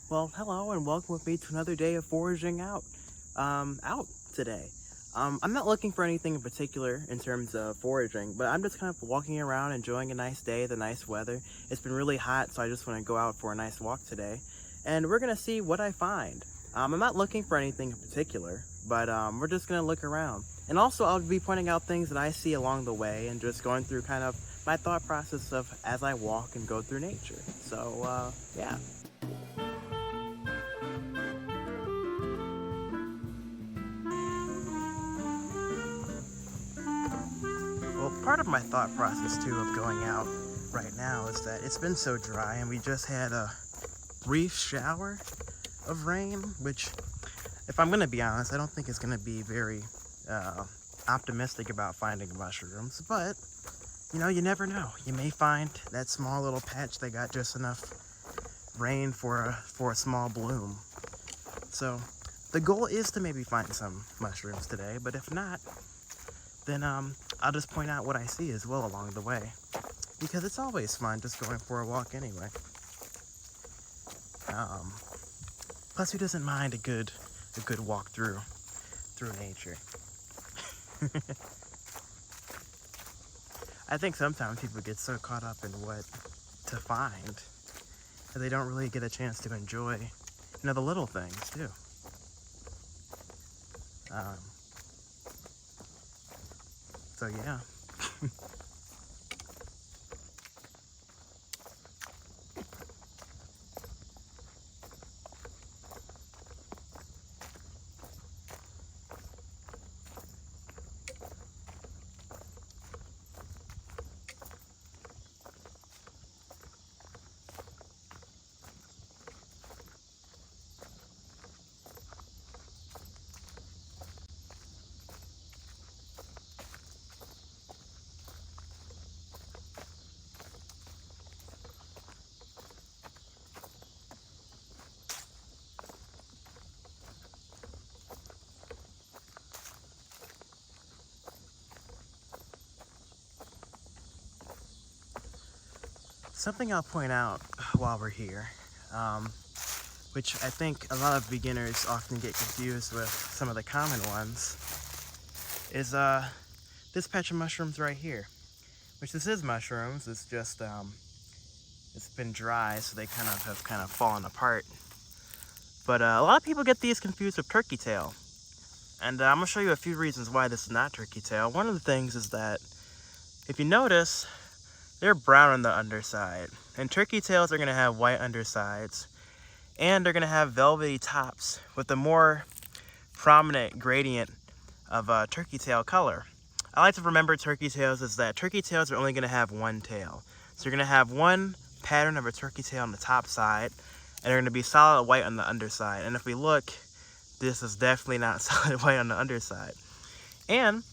Well, hello and welcome with me to another day of foraging out today. I'm not looking for anything in particular in terms of foraging, but I'm just kind of walking around enjoying a nice day, the nice weather. It's been really hot, so I just want to go out for a nice walk today, and we're gonna see what I find. I'm not looking for anything in particular, but we're just gonna look around. And also, I'll be pointing out things that I see along the way and just going through kind of my thought process of as I walk and go through nature. So, yeah. Well, part of my thought process too of going out right now is that it's been so dry and we just had a brief shower of rain, which, if I'm gonna be honest, I don't think it's gonna be very optimistic about finding mushrooms, but you never know. You may find that small little patch that got just enough rain for a small bloom. So the goal is to maybe find some mushrooms today, but if not, then I'll just point out what I see as well along the way, because it's always fun just going for a walk anyway. Plus, who doesn't mind a good walk through nature? I think sometimes people get so caught up in what to find that they don't really get a chance to enjoy, the little things too. So yeah. Something I'll point out while we're here, which I think a lot of beginners often get confused with some of the common ones, is this patch of mushrooms right here. Which this is mushrooms. It's just it's been dry, so they have fallen apart. But a lot of people get these confused with turkey tail, and I'm gonna show you a few reasons why this is not turkey tail. One of the things is that if you notice, they're brown on the underside, and turkey tails are going to have white undersides, and they're going to have velvety tops with a more prominent gradient of turkey tail color. I like to remember turkey tails is that turkey tails are only going to have one tail. So you're going to have one pattern of a turkey tail on the top side, and they're going to be solid white on the underside. And if we look, this is definitely not solid white on the underside. And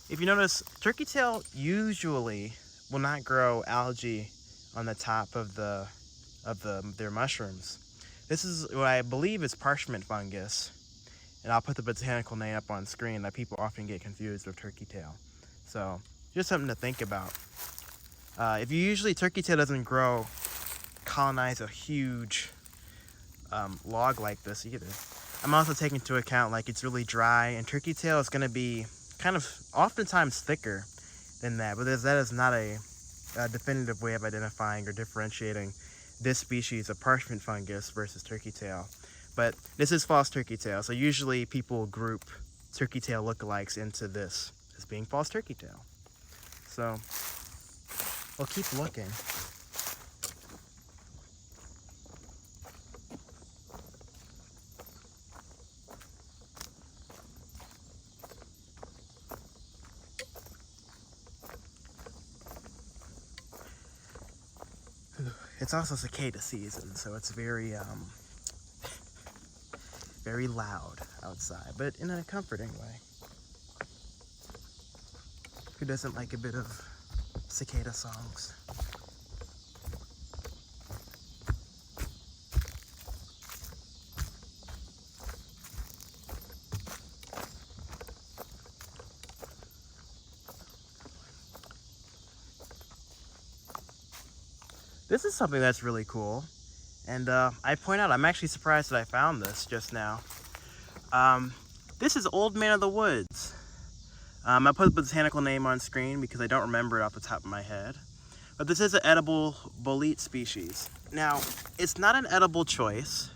if you notice, turkey tail usually will not grow algae on the top of their mushrooms. This is what I believe is parchment fungus, and I'll put the botanical name up on screen that people often get confused with turkey tail. So just something to think about. If you usually turkey tail doesn't colonize a huge log like this either. I'm also taking into account like it's really dry, and turkey tail is going to be kind of oftentimes thicker than that, but that is not a definitive way of identifying or differentiating this species of parchment fungus versus turkey tail. But this is false turkey tail, so usually people group turkey tail lookalikes into this as being false turkey tail. So we'll keep looking. It's also cicada season, so it's very very loud outside, but in a comforting way. Who doesn't like a bit of cicada songs? This is something that's really cool, And I point out, I'm actually surprised that I found this just now. This is Old Man of the Woods. I put the botanical name on screen because I don't remember it off the top of my head. But this is an edible bolete species. Now, it's not an edible choice.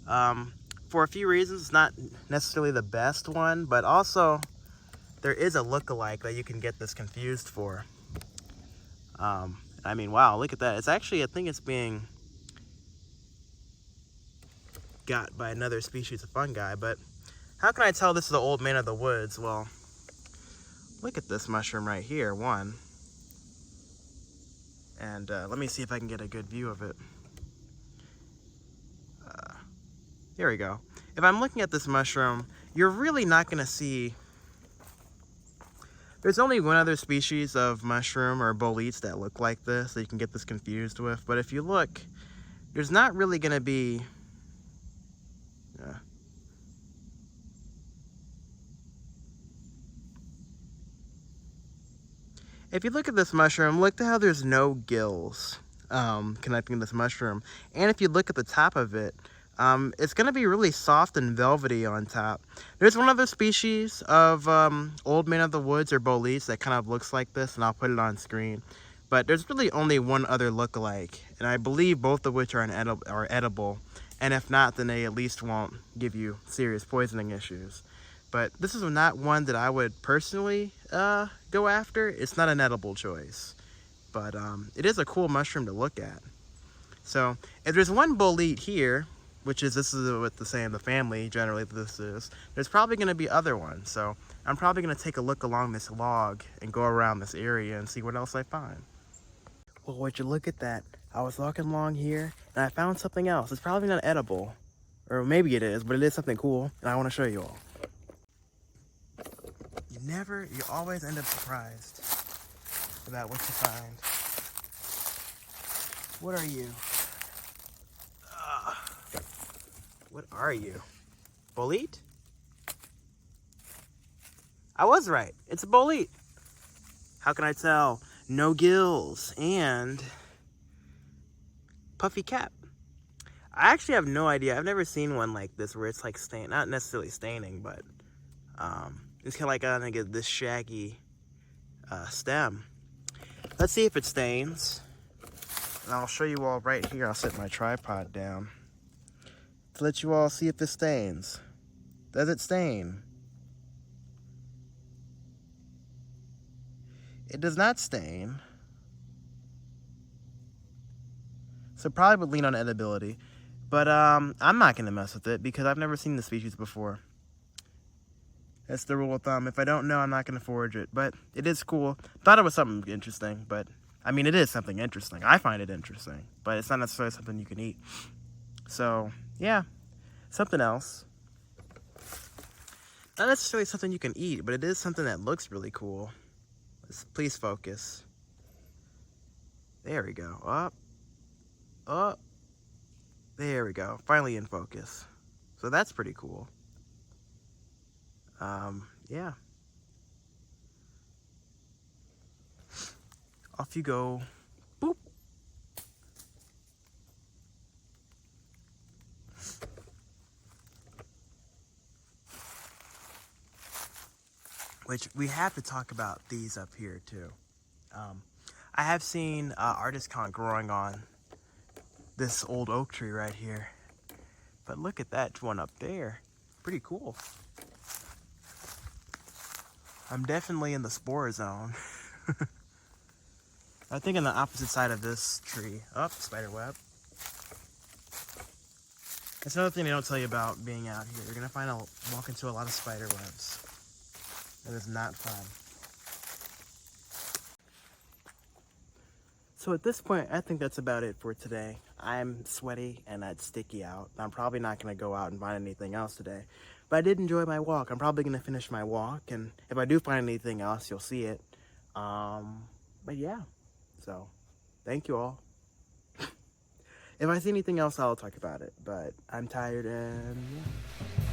For a few reasons, it's not necessarily the best one, but also there is a look-alike that you can get this confused for. I mean, wow, look at that. It's actually, I think it's being got by another species of fungi, but how can I tell this is the Old Man of the Woods? Well, look at this mushroom right here, one. And let me see if I can get a good view of it. There we go. If I'm looking at this mushroom, you're really not going to see... There's only one other species of mushroom or boletes that look like this that you can get this confused with. But if you look, there's not really going to be... If you look at this mushroom, look at how there's no gills connecting this mushroom. And if you look at the top of it, it's going to be really soft and velvety on top. There's one other species of Old Man of the Woods or boletes that kind of looks like this, and I'll put it on screen. But there's really only one other lookalike, and I believe both of which are edible. And if not, then they at least won't give you serious poisoning issues. But this is not one that I would personally go after. It's not an edible choice. But it is a cool mushroom to look at. So if there's one bolete here, which is, this is what the family generally this is, there's probably going to be other ones. So I'm probably going to take a look along this log and go around this area and see what else I find. Well, would you look at that? I was walking along here and I found something else. It's probably not edible, or maybe it is, but it is something cool, and I want to show you all. You always end up surprised about what you find. What are you? What are you? Bolete? I was right. It's a bolete. How can I tell? No gills and puffy cap. I actually have no idea. I've never seen one like this where it's like stain, not necessarily staining, but it's kind of like I get this shaggy stem. Let's see if it stains. And I'll show you all right here. I'll set my tripod down to let you all see if this stains. Does it stain? It does not stain. So probably would lean on edibility. But I'm not going to mess with it because I've never seen the species before. That's the rule of thumb. If I don't know, I'm not going to forage it. But it is cool. Thought it was something interesting. But, I mean, it is something interesting. I find it interesting. But it's not necessarily something you can eat. So, yeah. Something else. Not necessarily something you can eat, but it is something that looks really cool. Please focus. There we go. Up. Up. There we go. Finally in focus. So that's pretty cool. Yeah. Off you go. Boop. Which we have to talk about these up here too. I have seen artist conch growing on this old oak tree right here. But look at that one up there. Pretty cool. I'm definitely in the spore zone. I think on the opposite side of this tree. Oh, spider web. That's another thing they don't tell you about being out here. You're gonna walk into a lot of spider webs. It is not fun. So at this point, I think that's about it for today. I'm sweaty and it's sticky out. I'm probably not gonna go out and find anything else today. But I did enjoy my walk. I'm probably going to finish my walk. And if I do find anything else, you'll see it. But yeah. So, thank you all. If I see anything else, I'll talk about it. But I'm tired and yeah.